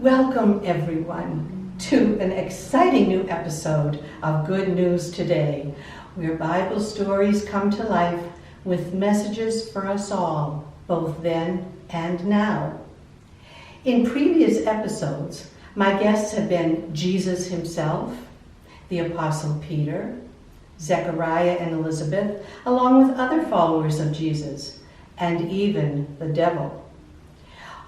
Welcome, everyone, to an exciting new episode of Good News Today, where Bible stories come to life with messages for us all, both then and now. In previous episodes, my guests have been Jesus himself, the Apostle Peter, Zechariah and Elizabeth, along with other followers of Jesus, and even the devil.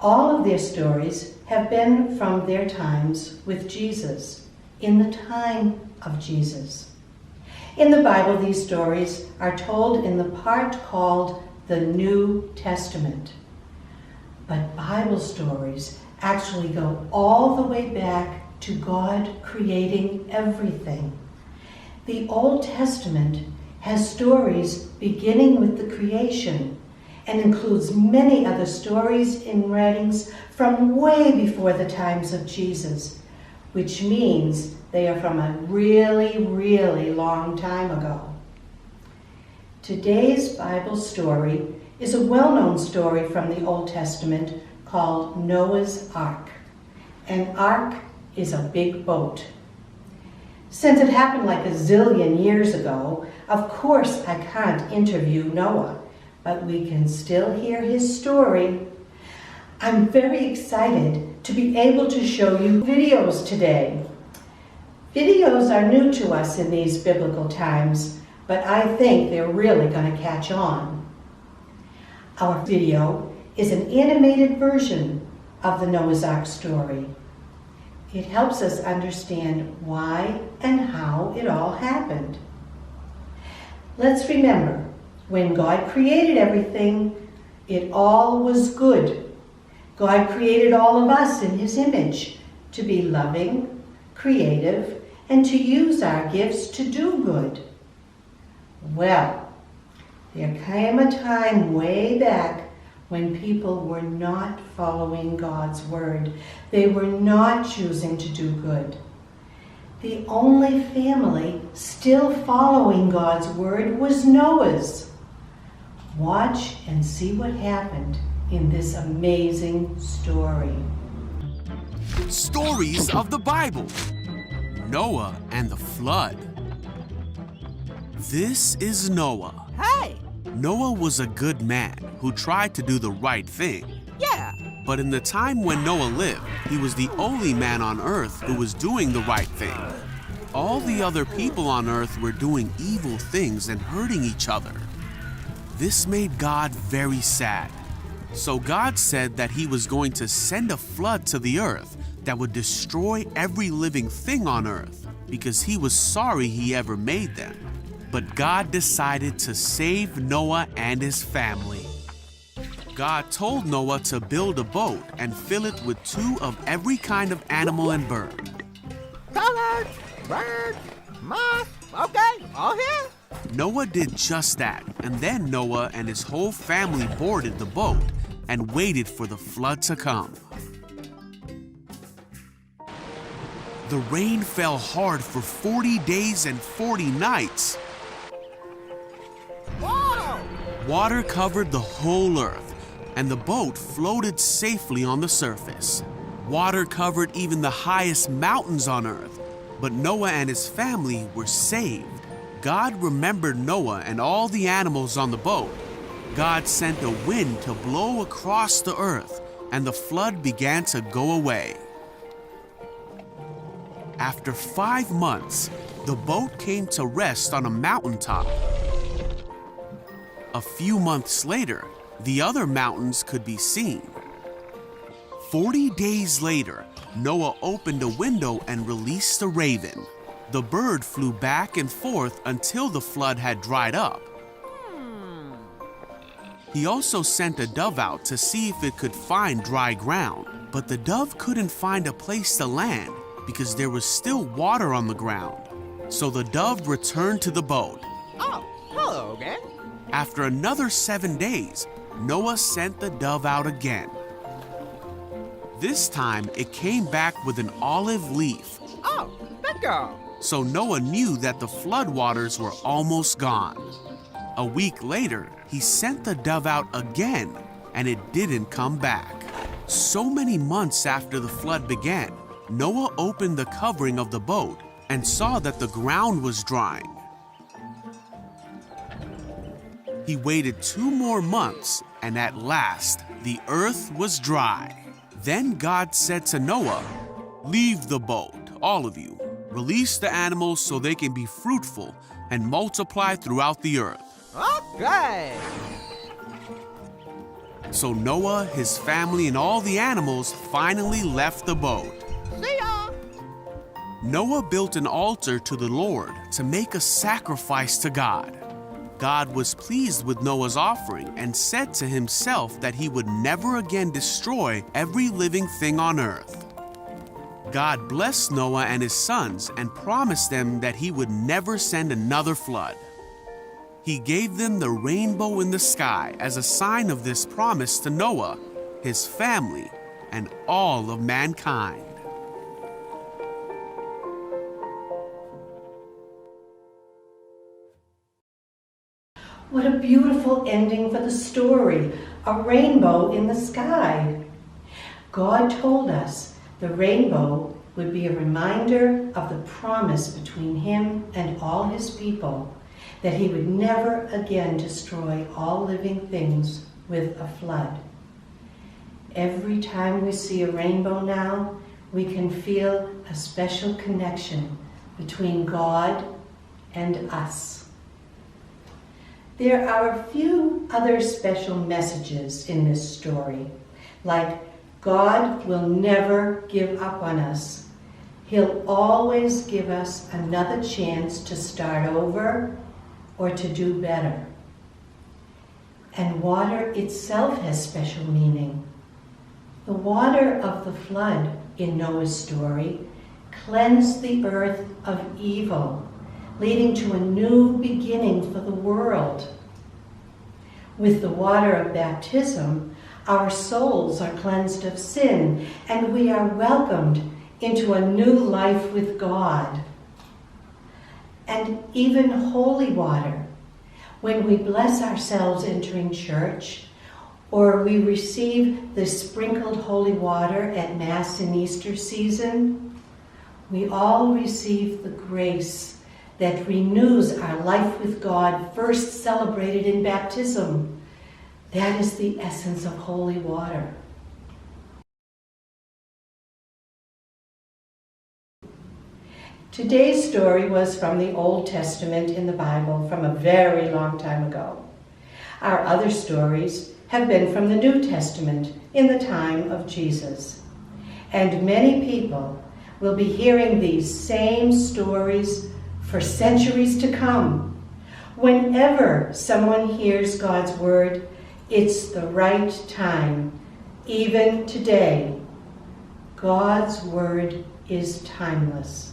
All of their stories have been from their times with Jesus, in the time of Jesus. In the Bible, these stories are told in the part called the New Testament. But Bible stories actually go all the way back to God creating everything. The Old Testament has stories beginning with the creation and includes many other stories and writings from way before the times of Jesus, which means they are from a really, really long time ago. Today's Bible story is a well-known story from the Old Testament called Noah's Ark. An ark is a big boat. Since it happened like a zillion years ago, of course I can't interview Noah, but we can still hear his story. I'm very excited to be able to show you videos today. Videos are new to us in these biblical times, but I think they're really going to catch on. Our video is an animated version of the Noah's Ark story. It helps us understand why and how it all happened. Let's remember, when God created everything, it all was good. God created all of us in His image to be loving, creative, and to use our gifts to do good. Well, there came a time way back when people were not following God's word. They were not choosing to do good. The only family still following God's word was Noah's. Watch and see what happened in this amazing story. Stories of the Bible. Noah and the flood. This is Noah. Hey! Noah was a good man who tried to do the right thing. Yeah! But in the time when Noah lived, he was the only man on earth who was doing the right thing. All the other people on earth were doing evil things and hurting each other. This made God very sad. So God said that He was going to send a flood to the earth that would destroy every living thing on earth because He was sorry He ever made them. But God decided to save Noah and his family. God told Noah to build a boat and fill it with 2 of every kind of animal and bird. Colors, birds, moss, okay, all here? Noah did just that, and then Noah and his whole family boarded the boat and waited for the flood to come. The rain fell hard for 40 days and 40 nights. Whoa! Water covered the whole earth, and the boat floated safely on the surface. Water covered even the highest mountains on earth, but Noah and his family were saved. God remembered Noah and all the animals on the boat. God sent a wind to blow across the earth, and the flood began to go away. After 5 months, the boat came to rest on a mountaintop. A few months later, the other mountains could be seen. 40 days later, Noah opened a window and released a raven. The bird flew back and forth until the flood had dried up. He also sent a dove out to see if it could find dry ground, but the dove couldn't find a place to land because there was still water on the ground. So the dove returned to the boat. Oh, hello again. After another 7 days, Noah sent the dove out again. This time, it came back with an olive leaf. Oh, bingo! So Noah knew that the floodwaters were almost gone. A week later, he sent the dove out again, and it didn't come back. So many months after the flood began, Noah opened the covering of the boat and saw that the ground was drying. He waited 2 more months, and at last, the earth was dry. Then God said to Noah, "Leave the boat, all of you. Release the animals so they can be fruitful and multiply throughout the earth." Okay. So Noah, his family, and all the animals finally left the boat. See ya. Noah built an altar to the Lord to make a sacrifice to God. God was pleased with Noah's offering and said to himself that he would never again destroy every living thing on earth. God blessed Noah and his sons and promised them that he would never send another flood. He gave them the rainbow in the sky as a sign of this promise to Noah, his family, and all of mankind. What a beautiful ending for the story, a rainbow in the sky. God told us the rainbow would be a reminder of the promise between him and all his people, that he would never again destroy all living things with a flood. Every time we see a rainbow now, we can feel a special connection between God and us. There are a few other special messages in this story, like God will never give up on us. He'll always give us another chance to start over or to do better. And water itself has special meaning. The water of the flood in Noah's story cleansed the earth of evil, leading to a new beginning for the world. With the water of baptism, our souls are cleansed of sin, and we are welcomed into a new life with God. And even holy water, when we bless ourselves entering church, or we receive the sprinkled holy water at Mass in Easter season, we all receive the grace that renews our life with God, first celebrated in baptism. That is the essence of holy water. Today's story was from the Old Testament in the Bible from a very long time ago. Our other stories have been from the New Testament in the time of Jesus. And many people will be hearing these same stories for centuries to come. Whenever someone hears God's word, it's the right time. Even today, God's word is timeless.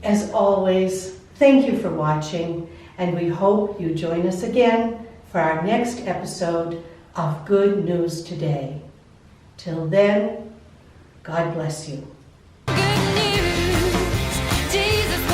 As always, thank you for watching, and we hope you join us again for our next episode of Good News Today. Till then, God bless you. Good news, Jesus